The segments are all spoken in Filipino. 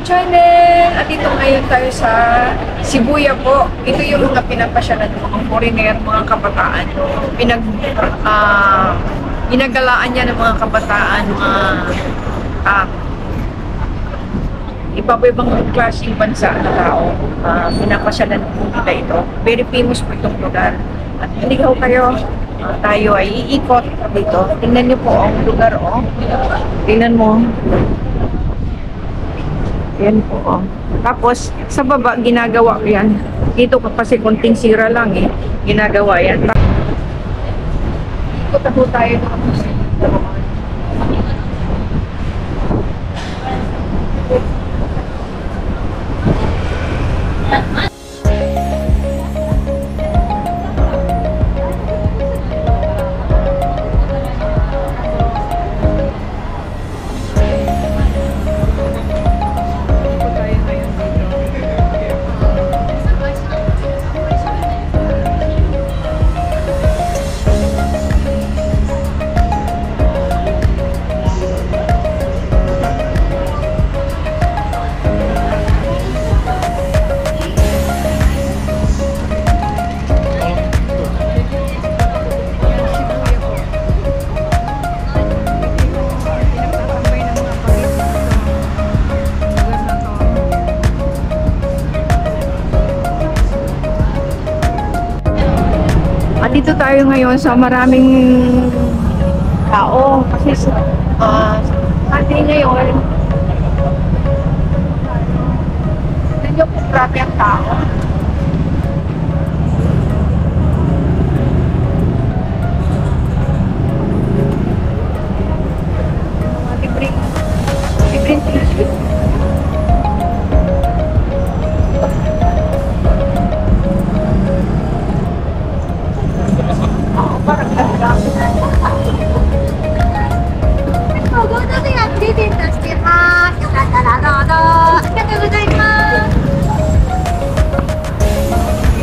channel! At dito ngayon tayo sa Shibuya po. Ito yung mga pinapasyalan ng mga foreigner, mga kabataan. Ginagalaan niya ng mga kabataan, iba-ibang klaseng bansa na tao. Pinapasyalan po nila ito. Very famous po itong lugar. At hindi ho kayo, tayo ay iikot dito. Tingnan niyo po ang lugar, oh. Tingnan mo. Yan po, oh. Tapos, sa baba, ginagawa ko yan. Dito kasi konting sira lang, eh. Ginagawa yan. Ikot na po tayo. At dito tayo ngayon sa maraming tao kasi Sunday ngayon. Tignan niyo po, grabe ang tao. Libreng tissue.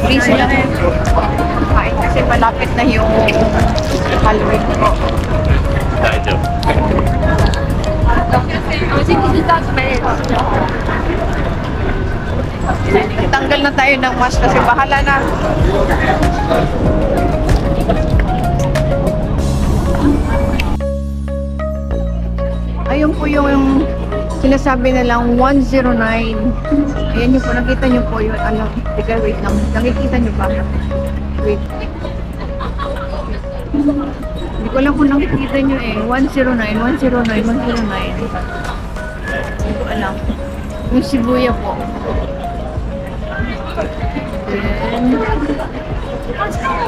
Busy lang kain kasi malapit na yung Halloween po. Tanggal na tayo ng mask kasi bahala na. Ayun po yung sinasabi na lang 109. Ayan nyo po, nakita nyo po yung ano. Teka, wait lang. Nakikita nyo ba? Wait. Hindi ko alam kung nakikita nyo eh. 109, 109, 109. Hindi ko alam. Yung Shibuya po. Then,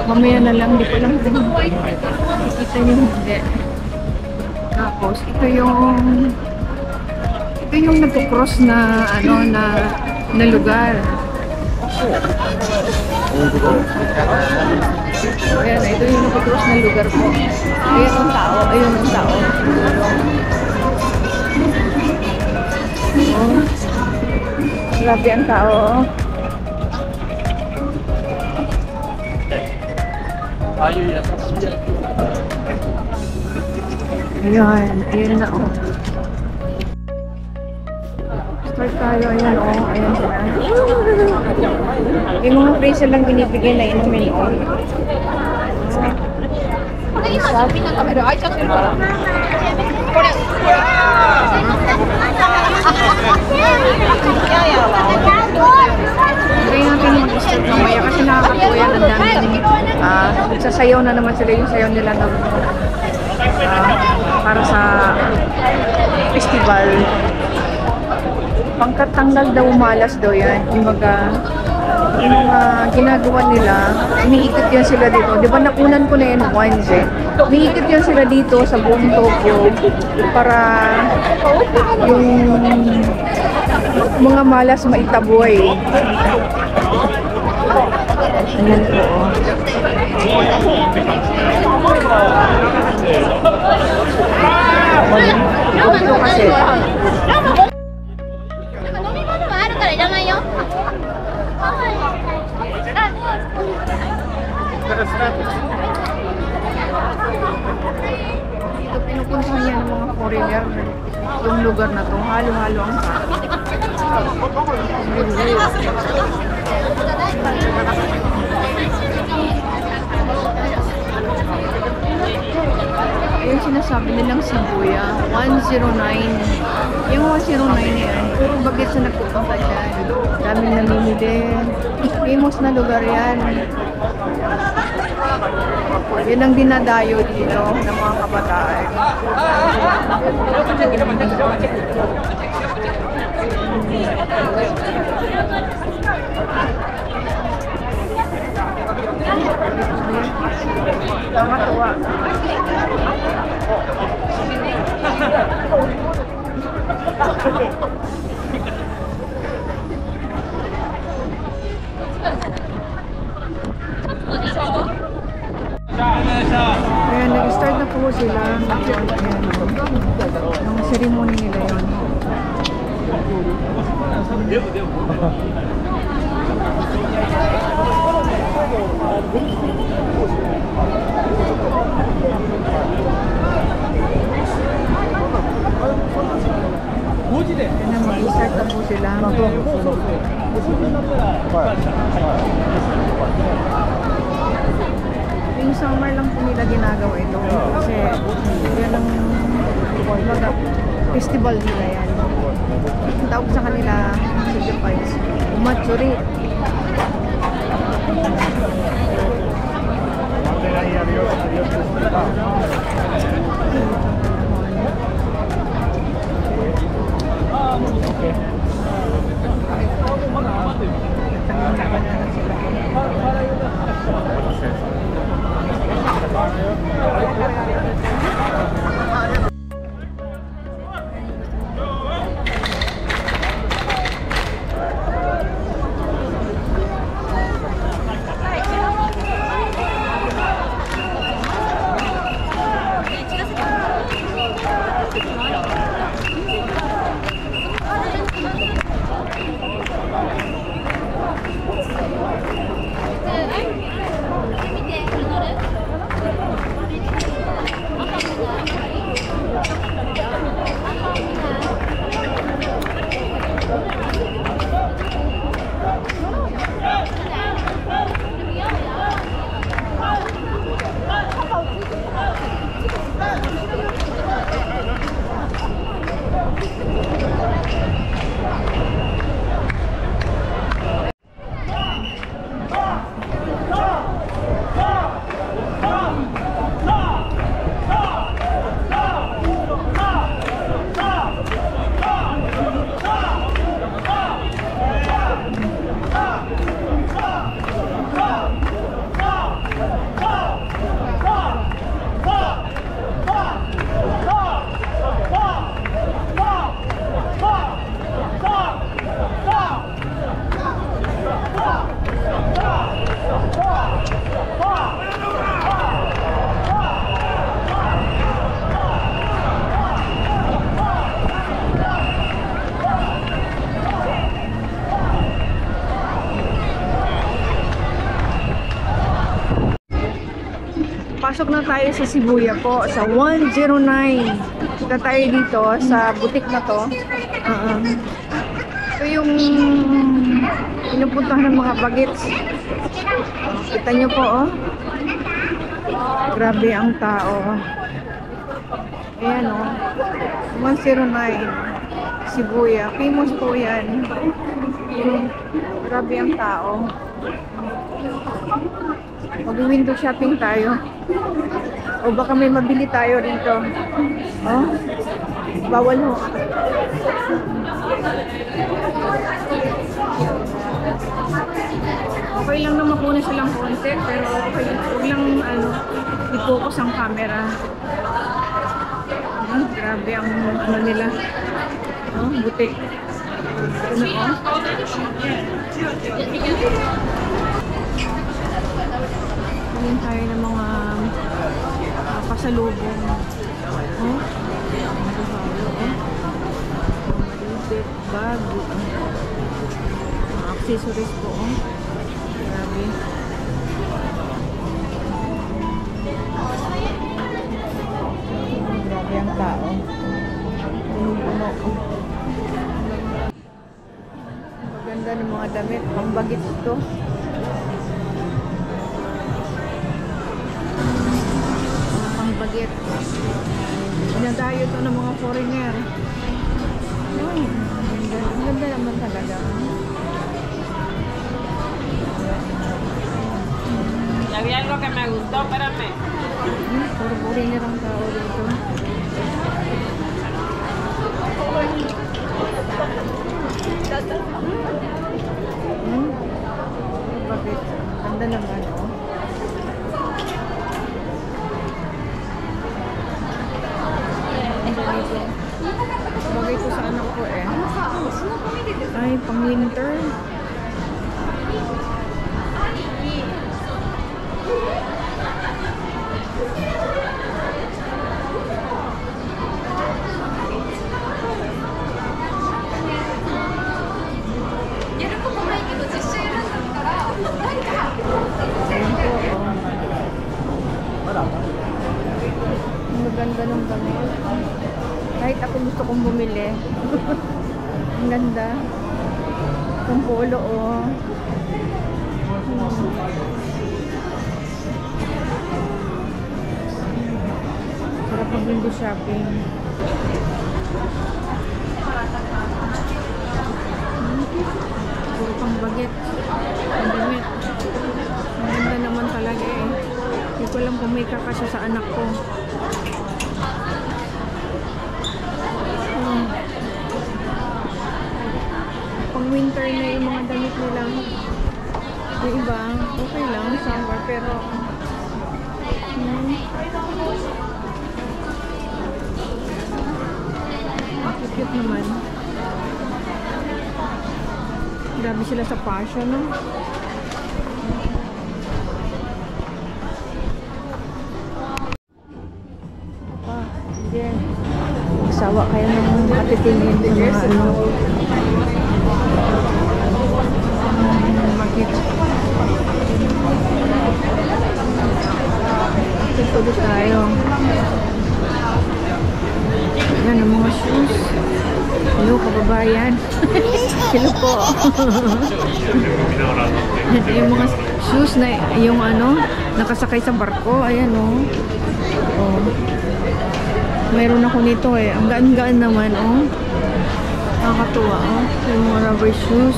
mamaya na lang. Hindi ko alam kung nakikita nyo hindi. Tapos, ito yung nagko-cross na ano na lugar. Ayan, ito yung nagko-cross na lugar po. Ayan ang tao, ayun ang tao. Oh. Grabe ang tao. Ayan, ayan na oh. Start tayo, ayan o, ayan sila. Yung mga presyo lang binibigay na inumin o. Kaya natin yung start mamaya kasi nakakatuyan ang dami. Nagsasayaw na naman sila yung sayaw nila na para sa festival. Pangkatanggal daw, malas daw yan. Yung mga ginagawa nila, umiikot yan sila dito. Di ba nakunan ko na yan once eh. Umiikot yan sila dito sa buong Tokyo para yung mga malas maitaboy. Ayan po. Ito kasi. Dito pinupuntahan niya ng mga foreigner. Yung lugar na to, halo-halo ang tao. Ayun sinasabi nilang Shibuya, 109. Yung 109 na yan, puro bagets na nagpupunta dyan. Daming namimili. Famous na lugar yan. Yan ang dinadayo dito ng mga kabataan. Nakakatuwa. Ayan, nag-start na po sila. Ayan, ang ceremony nila yun. Ayan, mag-start na po sila. Yung summer lang po nila ginagawa ito kasi yan ang festival nila yan. Ang tawag sa kanila signifies Umatsuri. Pasok na tayo sa Shibuya po, sa 109. Kita tayo dito sa butik na to. Ito yung pinupuntahan ng mga bagets. Kita nyo po, oh. Grabe ang tao. Ayan, oh. 109. Shibuya. Famous po yan. Grabe ang tao. Mag-window shopping tayo. O baka may mabili tayo rito. Oh, bawal ho. Okay lang na makuna silang konti, pero okay, huwag lang i-focus ang camera. Grabe ang nila. Oh, butik. Ano oh? Tingin tayo ng mga pasalubong. Oh? Malibit, bag, mga accessories po. Oh? Grabe. bagets to. Pang bagets. Pinadayo to ng mga foreigner. Ang ganda naman talaga. Había algo que me gustó, espérame. Puro foreigner ang tao dito. Bakit? Ganda naman, oh. Ganito. Bagay ko sa anak ko eh. Ay, pang winter. Maganda ng damit. Kahit ako gusto kong bumili. Ang ganda. Itong polo, oh. Sarap mag-window shopping. Puro pang baget. Ang damit. Ang ganda naman talaga eh. Hindi ko alam kung may kakasya sa anak ko. Pang winter na yung mga damit nila. Yung iba, okay lang, summer, pero cute naman. Grabe sila sa fashion, no? Yeah. Magsawa kayo ng matitingin sa mga ano. Market. Tuloy tayo. Yan ang mga shoes. Hello, kababayan. Hello po. Yung mga shoes na yung ano, nakasakay sa barko. Ayan, oh. Oh. Mayroon ako nito eh. Ang gaan-gaan naman, oh. Nakakatuwa, oh. Yung mga rubber shoes.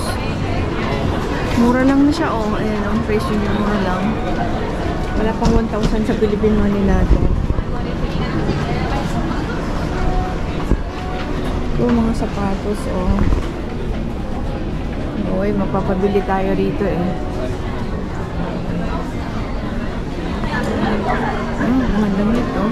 Mura lang na siya, oh. Ayan, ang presyo niya, mura lang. Wala pang 1,000 sa Philippine money natin. Ito, mga sapatos, oh. Uy, mapapabili tayo rito, eh. Ang damit, oh.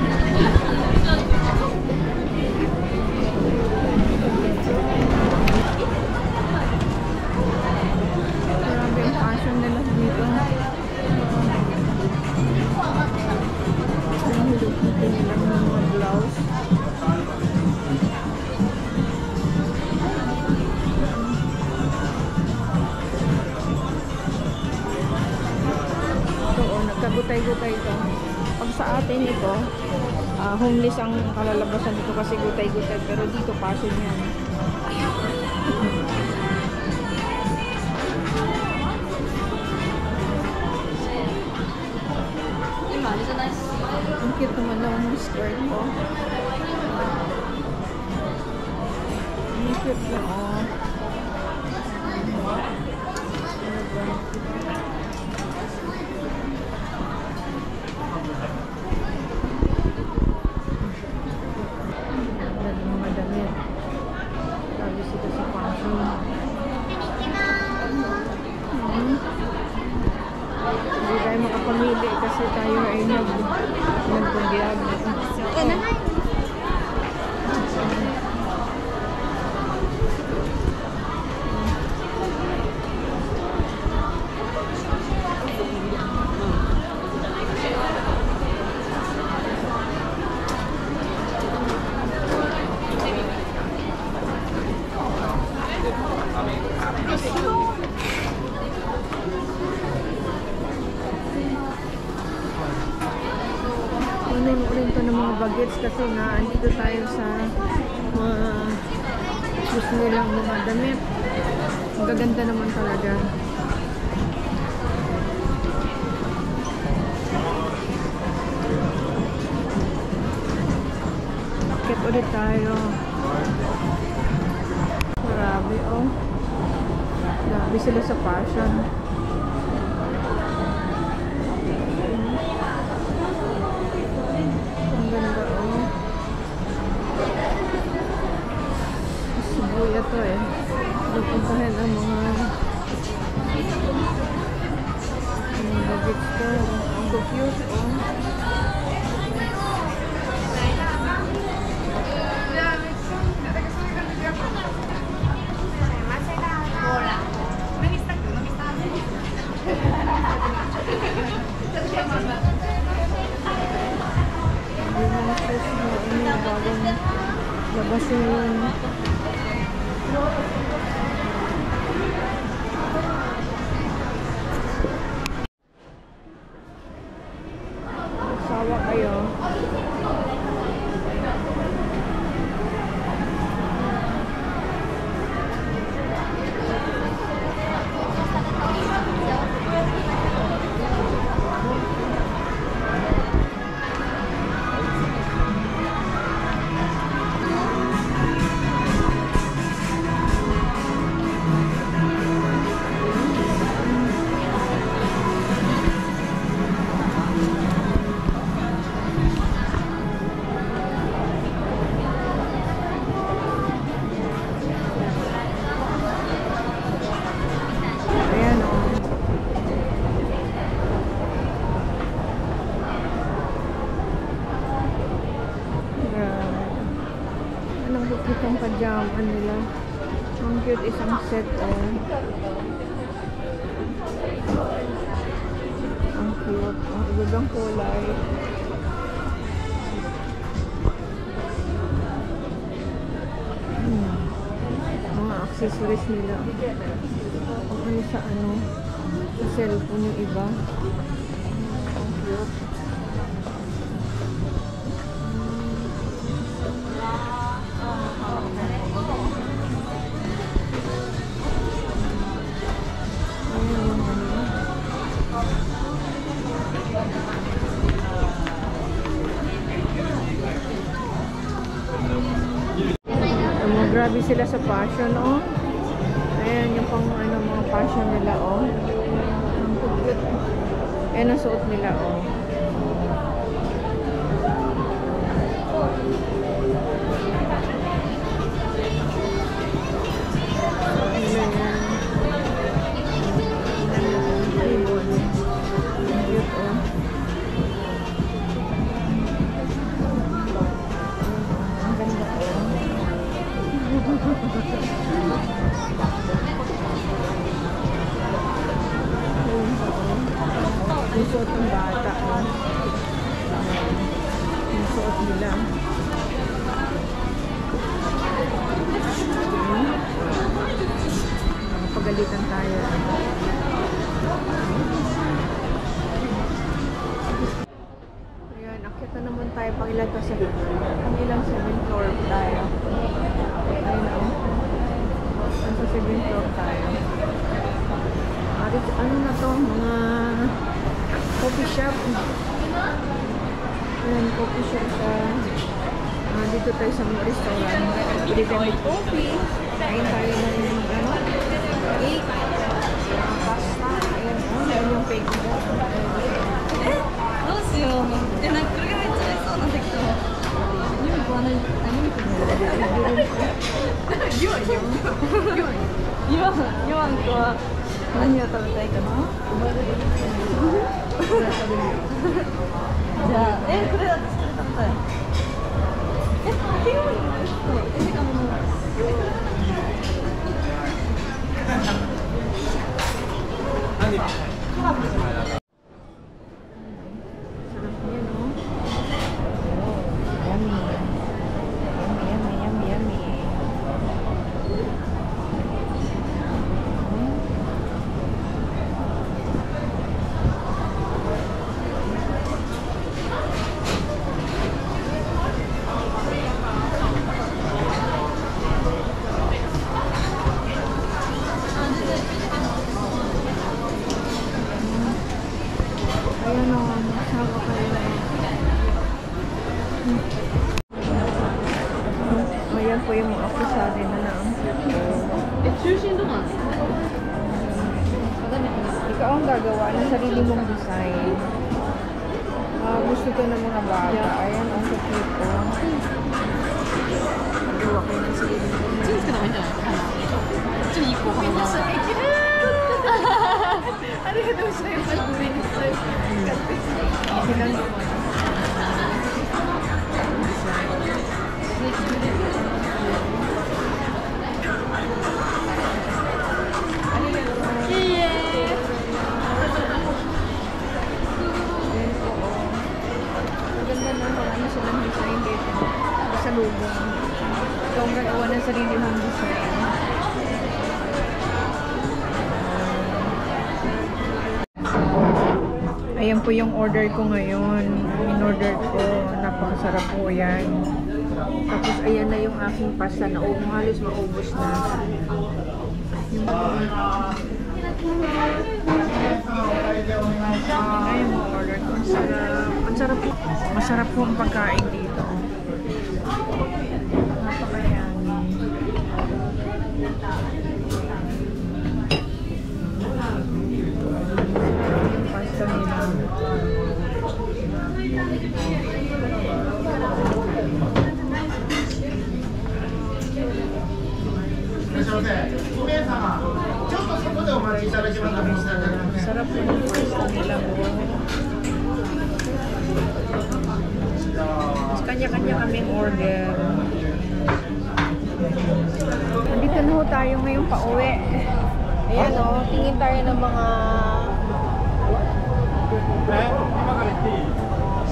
Gutay-gutay ito. Pag sa atin ito, homeless ang kalalabasan dito kasi gutay-gutay. Pero dito passion yan. Ang cute naman lang ang skirt ko. Ang cute na, oh. Hindi tayo makapamili kasi tayo ay nagpagbiag. Rin to ng mga bagets kasi nga andito tayo sa shoes nilang mga damit. Magaganda naman talaga. ulit tayo. Grabe, oh. Grabe sila sa fashion. Ang ganda, oh. Shibuya to eh. Napuntahan ang mga bagets to. Ang so cute, oh. Labas yun. Sawa kayo. Itong pajama nila. Ang cute, isang set, oh. Ang cute. Ang ibang kulay. Mga accessories nila. Ang ano sa ano. Sa cellphone yung iba. Ang cute. Grabe sila sa fashion, oh. Ayan, yung pang ano, mga fashion nila, oh. Ang cute. Ayan ang suot nila, oh. Yung suot ng bata, oh. Yung suot nila. Pagalitan tayo. Ayan, akit na naman tayo pang ilan pa sa ilang 7th floor tayo. Ayun, oh. Nasa 7th floor tayo. Ano na to? Mga coffee shop. Ayan, coffee shop sa dito tayo sa mga restaurant. Pwede tayo may coffee. Kain tayo ng ano, cake, pasta. Ayan, ayan yung cake nila. gagawa ng sarili mong design. Gusto ko ng mga bata. Ayan, ang cute ko. Gagawa ko ng sarili mong design. ちょっといい子かな。ありがとうございます。ごめんなさい。Silang maganda na marami silang design dito sa lubong. Ito ang gagawa ng sarili mong design. Ayan po yung order ko ngayon. In-order ko. Napakasarap po yan. Tapos ayan na yung aking pasta na halos maubos na. Yung ayan yung order ko. Ang sarap. Ang sarap po. Masarap po ang pagkain dito. Napakayami. Yung pasta nila. Sarap po yung pasta nila po. Kanya-kanya kaming order. Nandito na ho tayo ngayong pauwi. Ayan o, tingin tayo ng mga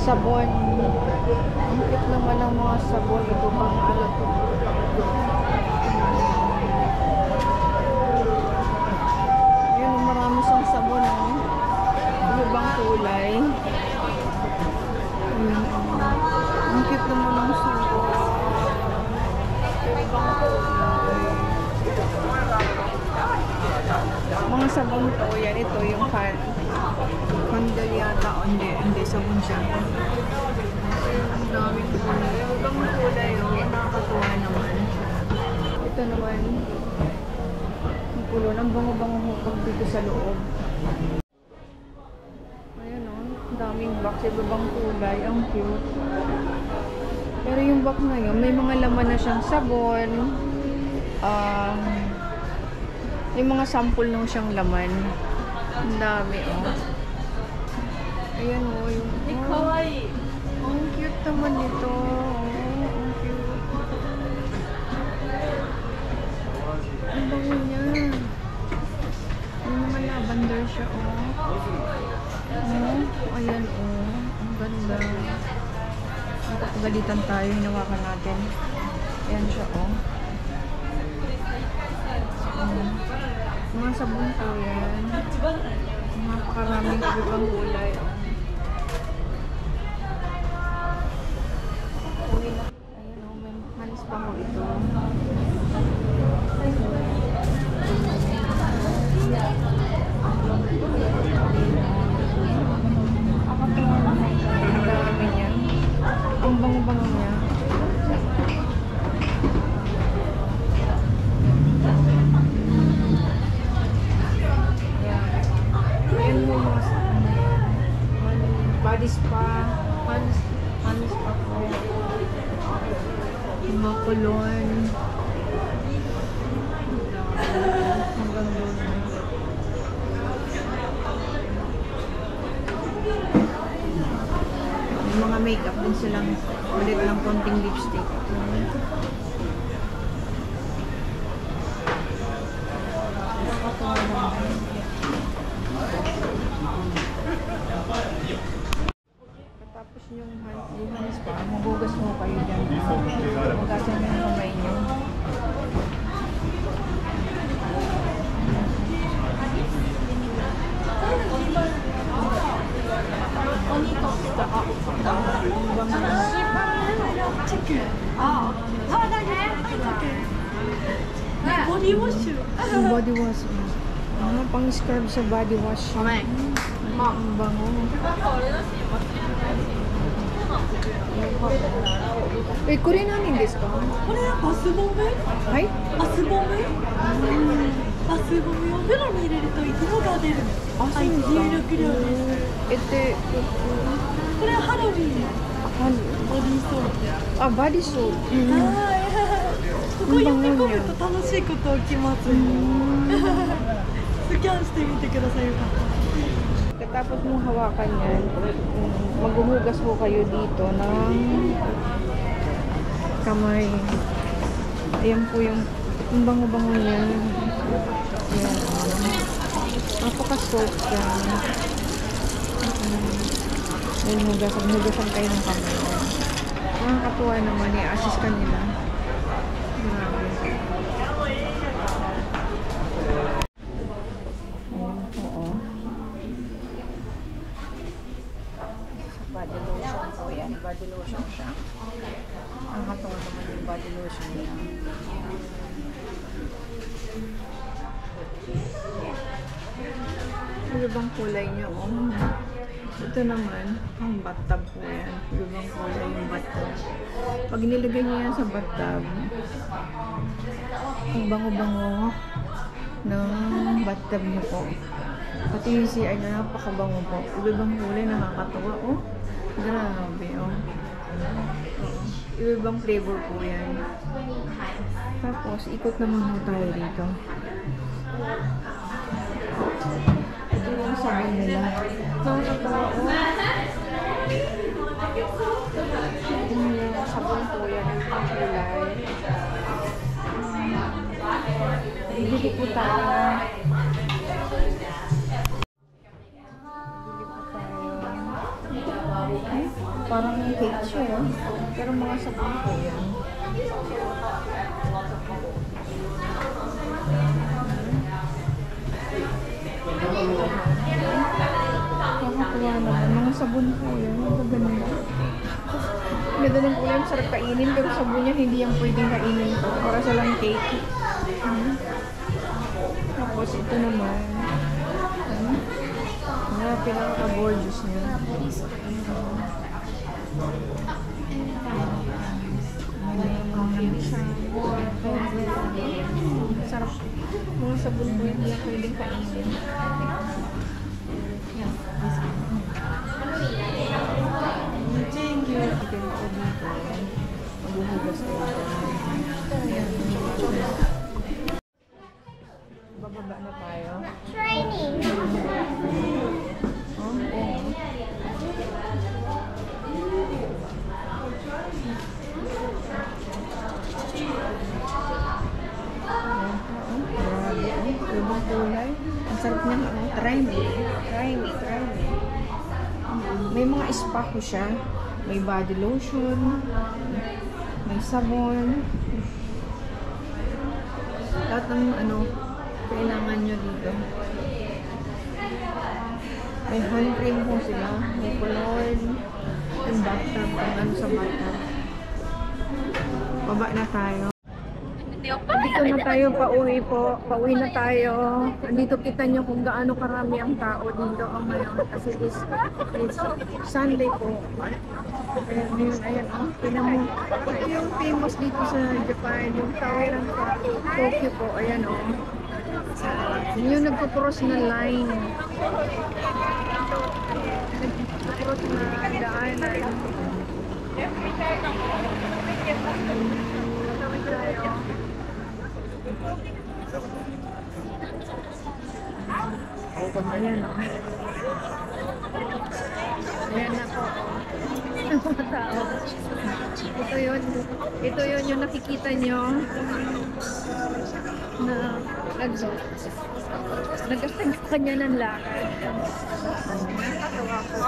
sabon. Ang cute naman ng mga sabon. Ito pang ano to. Ayan, marami siyang sabon o. Ano bang kulay? Ayan, ang cute naman ng sabon. Ibang kulay. Mga sabon to, yan ito yung candle yata o hindi sabon siya. Ang daming kulay. Ibang kulay o, nakakatuwa naman. Ito naman, ang kulon, ang bango-bango hukog dito sa loob. Ayan o, ang daming box, ibang kulay, ang cute. Pero yung box na yun, may mga laman na siyang sabon. Yung mga sample nung siyang laman. Ang dami, oh. Ayan, oh. Yung, kawaii. Ang cute naman nito. Oh, ang cute. Ang bango niya. Yung mga lavender siya, oh. Oh, ayan, oh. Ang ganda. Pagalitan tayo, hinawakan natin. Ayan siya, oh. Mga sabon po yan. Napakaraming ibang kulay. Ayan o, may halis pa ko ito. Ang dami niya. Ang bango-bango niya. Body spa, hands spa po. Mga kulon. Hanggang doon. May mga makeup din silang ulit ng konting lipstick. Tapos yung hands pa, magugas mo kayo dyan. Magasan yung kamay nyo. Body wash. Yung body wash. Pang scrub sa body wash. Ang bango. Eh, これ何ですか？これはバスボム。はい。バスボム。バスボムを風呂に入れると色が出るんです。あ、そうですか。有力量です。で、これはハロウィンあ、ボディーソープ。あ、バリソー。ここ読み込むと楽しいこと起きます。スキャンしてみてくださいよかった。 Tapos mong hawakan yan, maghuhugas ho kayo dito ng kamay. Ayan po yung bango-bango niya. Ayan. Napaka-soft yan. Ayan, hugasan kayo ng kamay. Nakakatuwa naman, i-assist ka nila. Grabe. Body lotion po yan. Body lotion siya. Ang katawa naman yung body lotion niya. Ano bang kulay niya? Oh. Ito naman, ang bathtub po yan. Ano bang kulay yung bathtub? Pag nilagay niya yan sa bathtub, ang bango-bango ng bathtub niyo po. Pati yung CR na napakabango po. Ibang kulay, nakakatuwa. Oh, grabe. Oh. Ibang flavor po yan. Tapos, ikot naman tayo dito. Ito yung sabon nila. Nakakatuwa. Oh. Ito yung sabon po yan. Ang kulay. Bibili po tayo. Parang cake siya, pero mga sabon po yan. Nakakatuwa naman, mga sabon po yan. Magaganda. Ganda ng kulay, masarap kainin, pero sabon niya hindi yan pwedeng kainin po. Para sa lang cake. Tapos ito naman. Pinaka-gorgeous niya. Sarap. Mga sabon po hindi yan pwedeng kainin. Thank you. Ito yung ako dito. Maghuhugas ko ito. Bababa na tayo. Training. Ibang kulay. Ang sarap niya. Try me. May mga spa ko siya. May body lotion. May sabon. Lahat ng kailangan nyo dito. May hand cream po sila. May cologne. Yung bathtub. Ang sa bathtub. Baba na tayo. Dito na tayo, pauwi na tayo. Dito kita nyo kung gaano karami ang tao dito ang ngayon. Kasi is Sunday po. Ayan, tinan mo. Ito yung famous dito sa Japan, yung tower ng Tokyo po. Ayan o. Yung nagpo-cross na line. Nagpo-cross na daanan. Ayan o. Ayan na po. Mga tao. Ito yun yung nakikita nyo na nagkastang kanya ng lakad. Nakakatawa ko.